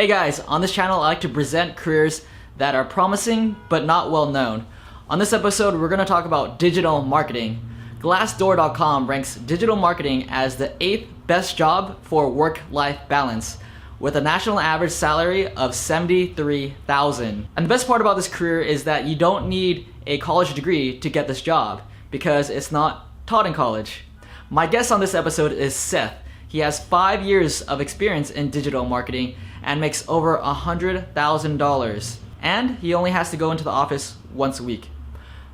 Hey guys, on this channel I like to present careers that are promising but not well known. On this episode we're going to talk about digital marketing. Glassdoor.com ranks digital marketing as the 8th best job for work-life balance, with a national average salary of $73,000. And the best part about this career is that you don't need a college degree to get this job because it's not taught in college. My guest on this episode is Seth. He has 5 years of experience in digital marketing and makes over $100,000. And he only has to go into the office once a week.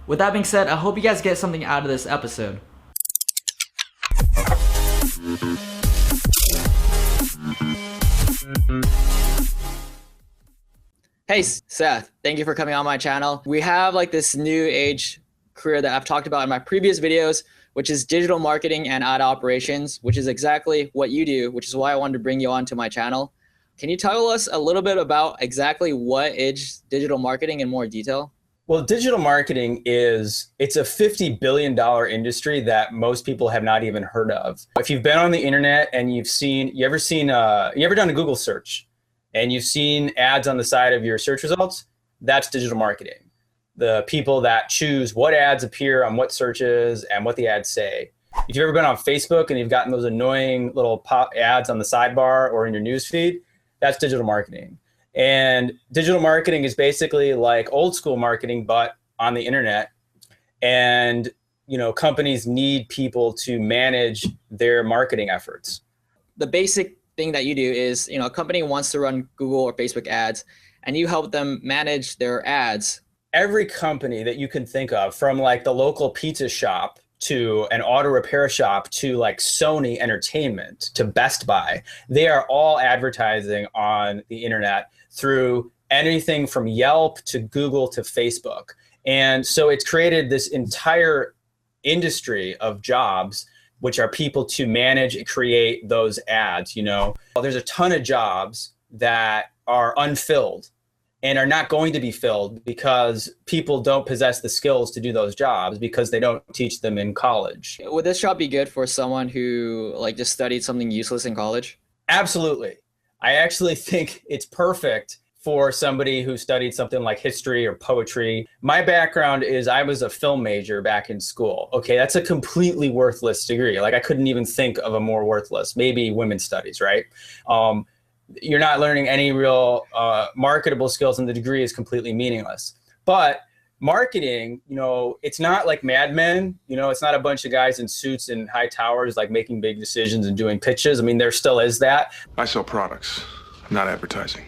With that being said, I hope you guys get something out of this episode. Hey Seth, thank you for coming on my channel. We have like this new age career that I've talked about in my previous videos, which is digital marketing and ad operations, which is exactly what you do, which is why I wanted to bring you onto my channel. Can you tell us a little bit about exactly what is digital marketing in more detail? Well, digital marketing it's a $50 billion industry that most people have not even heard of. If you've been on the internet and you ever done a Google search and you've seen ads on the side of your search results, that's digital marketing. The people that choose what ads appear on what searches and what the ads say. If you've ever been on Facebook and you've gotten those annoying little pop ads on the sidebar or in your newsfeed, that's digital marketing. And digital marketing is basically like old school marketing, but on the internet. And, companies need people to manage their marketing efforts. The basic thing that you do is, a company wants to run Google or Facebook ads, and you help them manage their ads. Every company that you can think of, from like the local pizza shop to an auto repair shop to like Sony Entertainment to Best Buy, they are all advertising on the internet through anything from Yelp to Google to Facebook. And so it's created this entire industry of jobs, which are people to manage and create those ads. There's a ton of jobs that are unfilled and are not going to be filled because people don't possess the skills to do those jobs because they don't teach them in college. Would this job be good for someone who just studied something useless in college? Absolutely. I actually think it's perfect for somebody who studied something like history or poetry. My background is I was a film major back in school. Okay, that's a completely worthless degree. I couldn't even think of a more worthless, maybe women's studies, right? You're not learning any real marketable skills, and the degree is completely meaningless. But marketing, it's not like Mad Men. It's not a bunch of guys in suits in high towers making big decisions and doing pitches. I mean, there still is that. I sell products, not advertising.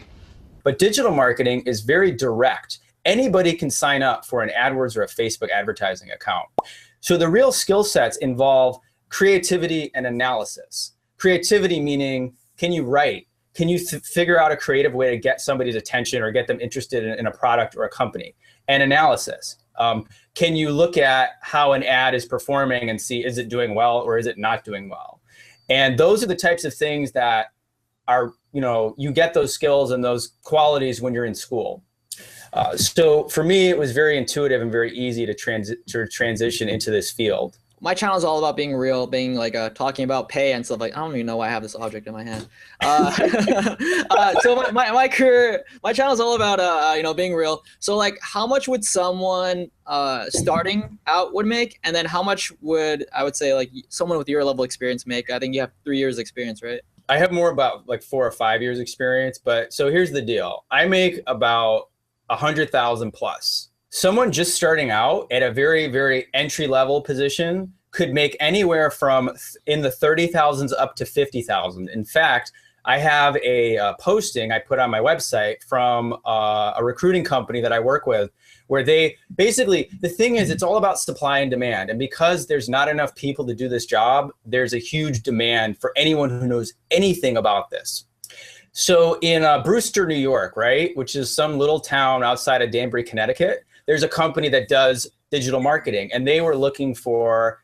But digital marketing is very direct. Anybody can sign up for an AdWords or a Facebook advertising account. So the real skill sets involve creativity and analysis. Creativity meaning, can you write? Can you figure out a creative way to get somebody's attention or get them interested in a product or a company? And analysis. Can you look at how an ad is performing and see, is it doing well or is it not doing well? And those are the types of things that are, you get those skills and those qualities when you're in school. So for me, it was very intuitive and very easy to transition into this field. My channel is all about being real, being talking about pay and stuff. I don't even know why I have this object in my hand. So my channel is all about being real. So how much would someone starting out would make, and then how much would I would say someone with your level of experience make? I think you have 3 years experience, right? I have more about 4 or 5 years experience, but so here's the deal. I make about 100,000 plus. Someone just starting out at a very, very entry-level position could make anywhere from in the 30,000s up to 50,000. In fact, I have a posting I put on my website from a recruiting company that I work with, where they basically, the thing is, it's all about supply and demand. And because there's not enough people to do this job, there's a huge demand for anyone who knows anything about this. So in Brewster, New York, right, which is some little town outside of Danbury, Connecticut, there's a company that does digital marketing, and they were looking for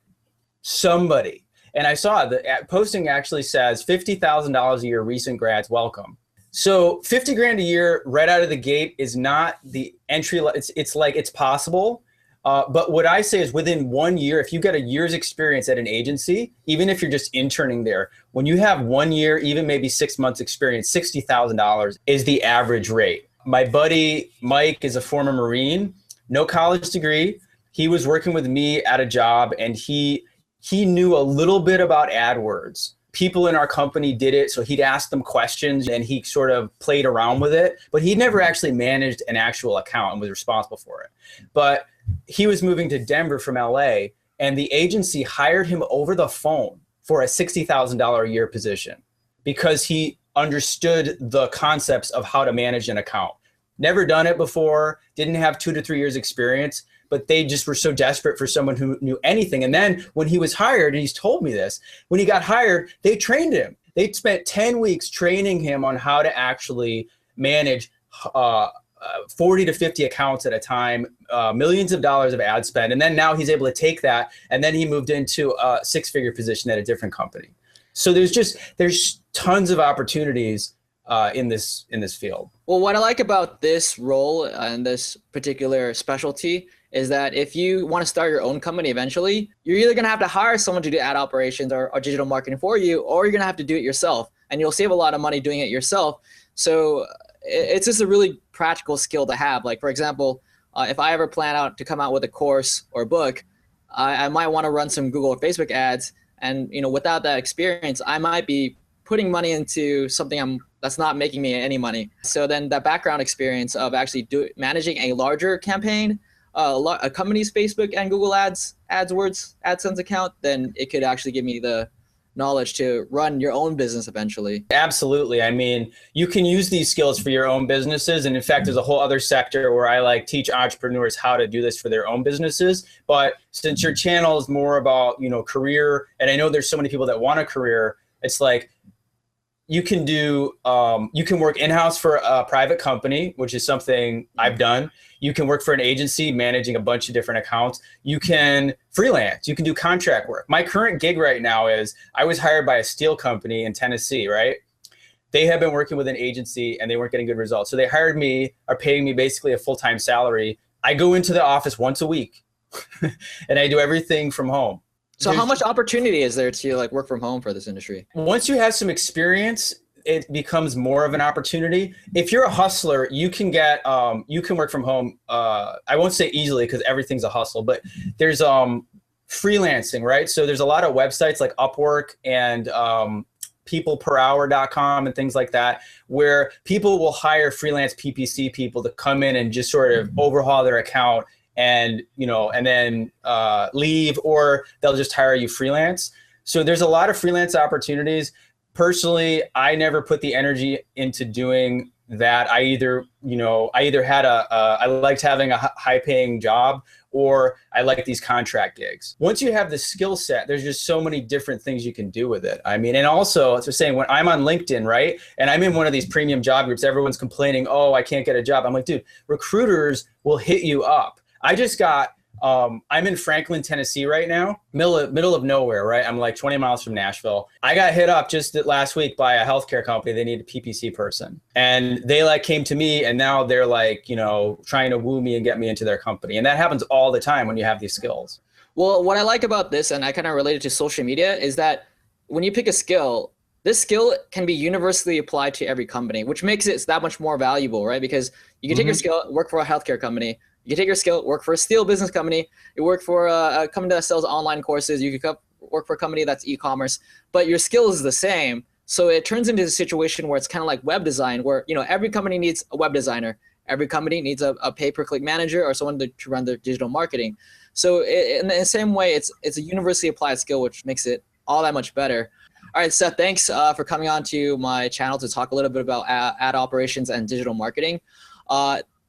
somebody. And I saw the posting actually says $50,000 a year, recent grads welcome. So 50 grand a year right out of the gate is not the entry. It's possible. But what I say is within 1 year, if you get a year's experience at an agency, even if you're just interning there, when you have 1 year, even maybe 6 months experience, $60,000 is the average rate. My buddy Mike is a former Marine, no college degree. He was working with me at a job, and he knew a little bit about AdWords. People in our company did it, so he'd ask them questions and he sort of played around with it, but he never actually managed an actual account and was responsible for it. But he was moving to Denver from LA, and the agency hired him over the phone for a $60,000 a year position because he understood the concepts of how to manage an account. Never done it before, didn't have 2 to 3 years experience, but they just were so desperate for someone who knew anything. And then when he was hired, and he's told me this, when he got hired, they trained him. They spent 10 weeks training him on how to actually manage 40 to 50 accounts at a time, millions of dollars of ad spend. And then now he's able to take that, and then he moved into a 6-figure position at a different company. So there's tons of opportunities in this field. Well, what I like about this role and this particular specialty is that if you want to start your own company eventually, you're either going to have to hire someone to do ad operations or digital marketing for you, or you're going to have to do it yourself, and you'll save a lot of money doing it yourself. So it's just a really practical skill to have. Like, for example, if I ever plan out to come out with a course or book, I might want to run some Google or Facebook ads. And, without that experience, I might be putting money into something that's not making me any money. So then that background experience of actually managing a larger campaign, a company's Facebook and Google AdWords, AdSense account, then it could actually give me the knowledge to run your own business eventually. Absolutely. I mean, you can use these skills for your own businesses. And in fact, there's a whole other sector where I teach entrepreneurs how to do this for their own businesses. But since your channel is more about, career, and I know there's so many people that want a career, it's like, you can work in-house for a private company, which is something I've done. You can work for an agency managing a bunch of different accounts. You can freelance. You can do contract work. My current gig right now is I was hired by a steel company in Tennessee, right? They have been working with an agency and they weren't getting good results. So they hired me, are paying me basically a full-time salary. I go into the office once a week and I do everything from home. So how much opportunity is there to work from home for this industry? Once you have some experience, it becomes more of an opportunity. If you're a hustler, you can work from home. I won't say easily because everything's a hustle, but there's freelancing, right? So there's a lot of websites like Upwork and peopleperhour.com and things like that, where people will hire freelance PPC people to come in and just sort of overhaul their account and then leave, or they'll just hire you freelance. So there's a lot of freelance opportunities. Personally, I never put the energy into doing that. I either had I liked having a high paying job, or I like these contract gigs. Once you have the skill set, there's just so many different things you can do with it. I mean, and also, as I was saying, when I'm on LinkedIn, right, and I'm in one of these premium job groups, everyone's complaining, oh, I can't get a job. I'm like, dude, recruiters will hit you up. I just got, I'm in Franklin, Tennessee right now, middle of nowhere, right? I'm like 20 miles from Nashville. I got hit up just last week by a healthcare company. They need a PPC person. And they came to me, and now they're trying to woo me and get me into their company. And that happens all the time when you have these skills. Well, what I like about this, and I kind of relate it to social media, is that when you pick a skill, this skill can be universally applied to every company, which makes it that much more valuable, right? Because you can take your skill, work for a healthcare company. You can take your skill, work for a steel business company. You work for a company that sells online courses. You could work for a company that's e-commerce, but your skill is the same. So it turns into a situation where it's kind of like web design, where every company needs a web designer. Every company needs a pay-per-click manager or someone to run their digital marketing. So in the same way, it's a universally applied skill, which makes it all that much better. All right, Seth, thanks for coming on to my channel to talk a little bit about ad operations and digital marketing.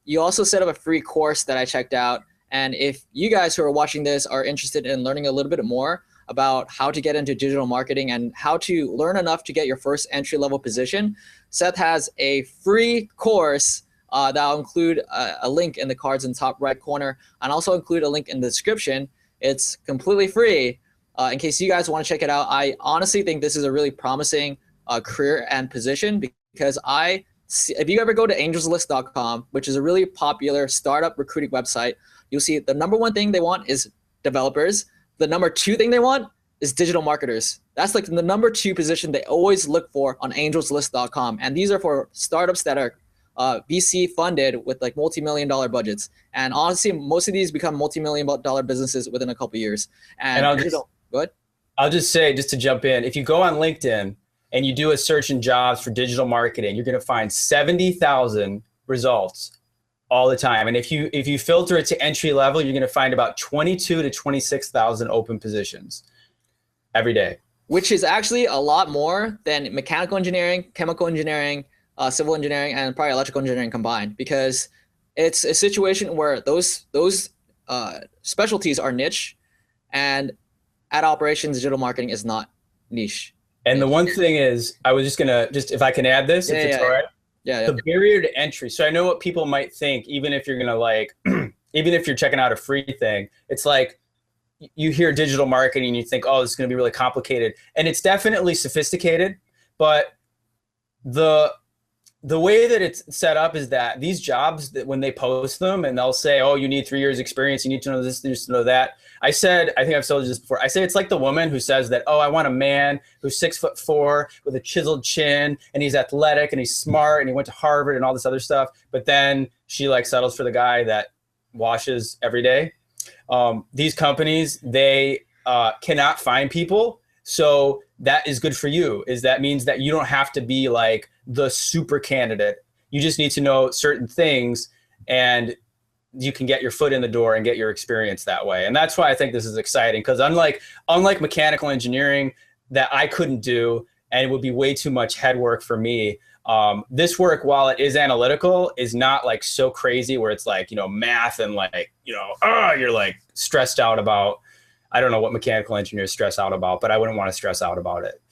You also set up a free course that I checked out. And if you guys who are watching this are interested in learning a little bit more about how to get into digital marketing and how to learn enough to get your first entry-level position, Seth has a free course that'll include a link in the cards in the top right corner, and also include a link in the description. It's completely free. In case you guys want to check it out, I honestly think this is a really promising career and position, because if you ever go to angelslist.com, which is a really popular startup recruiting website, you'll see the number one thing they want is developers. The number two thing they want is digital marketers. That's like the number two position they always look for on angelslist.com. And these are for startups that are VC funded with like multi-million-dollar budgets. And honestly, most of these become multi-million-dollar businesses within a couple of years. And go ahead. I'll just say, just to jump in, if you go on LinkedIn and you do a search in jobs for digital marketing, you're going to find 70,000 results all the time. And if you filter it to entry level, you're going to find about 22 to 26,000 open positions every day. Which is actually a lot more than mechanical engineering, chemical engineering, civil engineering, and probably electrical engineering combined, because it's a situation where those specialties are niche, and ad operations digital marketing is not niche. And the one thing is, I was just gonna, if I can add this, if it's all right. Yeah. The barrier to entry. So I know what people might think, even if you're gonna like, even if you're checking out a free thing, it's like you hear digital marketing and you think, oh, this is gonna be really complicated. And it's definitely sophisticated, but the way that it's set up is that these jobs, that when they post them and they'll say, oh, you need 3 years experience, you need to know this, you need to know that. I think I've told you this before. I say it's like the woman who says that, oh, I want a man who's 6'4" with a chiseled chin and he's athletic and he's smart and he went to Harvard and all this other stuff. But then she like settles for the guy that washes every day. These companies, they cannot find people. So that is good for you. That means that you don't have to be like the super candidate. You just need to know certain things and you can get your foot in the door and get your experience that way. And that's why I think this is exciting, because unlike mechanical engineering that I couldn't do, and it would be way too much head work for me, this work, while it is analytical, is not like so crazy where it's like, math and like, you're like stressed out about. I don't know what mechanical engineers stress out about, but I wouldn't want to stress out about it.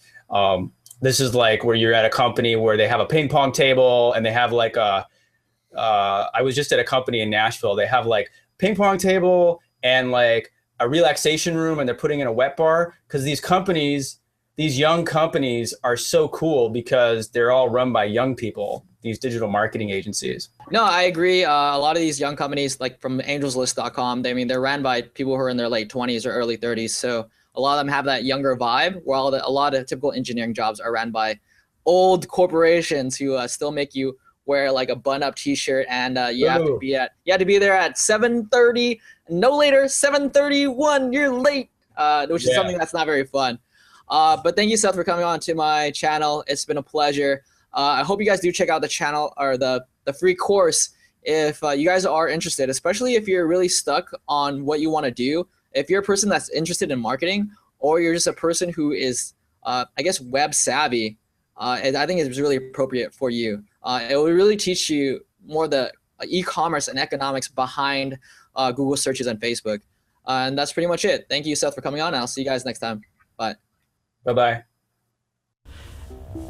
This is like where you're at a company where they have a ping pong table and they have like I was just at a company in Nashville. They have like ping pong table and like a relaxation room, and they're putting in a wet bar, because these young companies are so cool because they're all run by young people, these digital marketing agencies. No, I agree. A lot of these young companies, like from angelslist.com, they're ran by people who are in their late 20s or early 30s. So a lot of them have that younger vibe, while a lot of typical engineering jobs are ran by old corporations who still make you wear like a bun-up T-shirt, and you have to be there at 7:30, no later, 7:31. You're late, which is something that's not very fun. But thank you, Seth, for coming on to my channel. It's been a pleasure. I hope you guys do check out the channel or the free course if you guys are interested, especially if you're really stuck on what you want to do. If you're a person that's interested in marketing, or you're just a person who is, I guess, web savvy, I think it's really appropriate for you. It will really teach you more the e-commerce and economics behind Google searches and Facebook. And that's pretty much it. Thank you, Seth, for coming on. I'll see you guys next time. Bye. Bye-bye.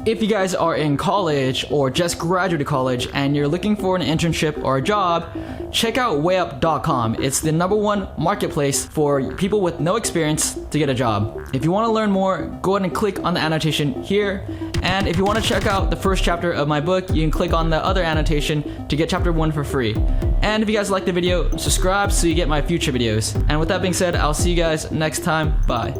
If you guys are in college or just graduated college and you're looking for an internship or a job, check out wayup.com. It's the #1 marketplace for people with no experience to get a job. If you want to learn more, go ahead and click on the annotation here. And if you want to check out the first chapter of my book, you can click on the other annotation to get chapter 1 for free. And if you guys like the video, subscribe so you get my future videos. And with that being said, I'll see you guys next time. Bye.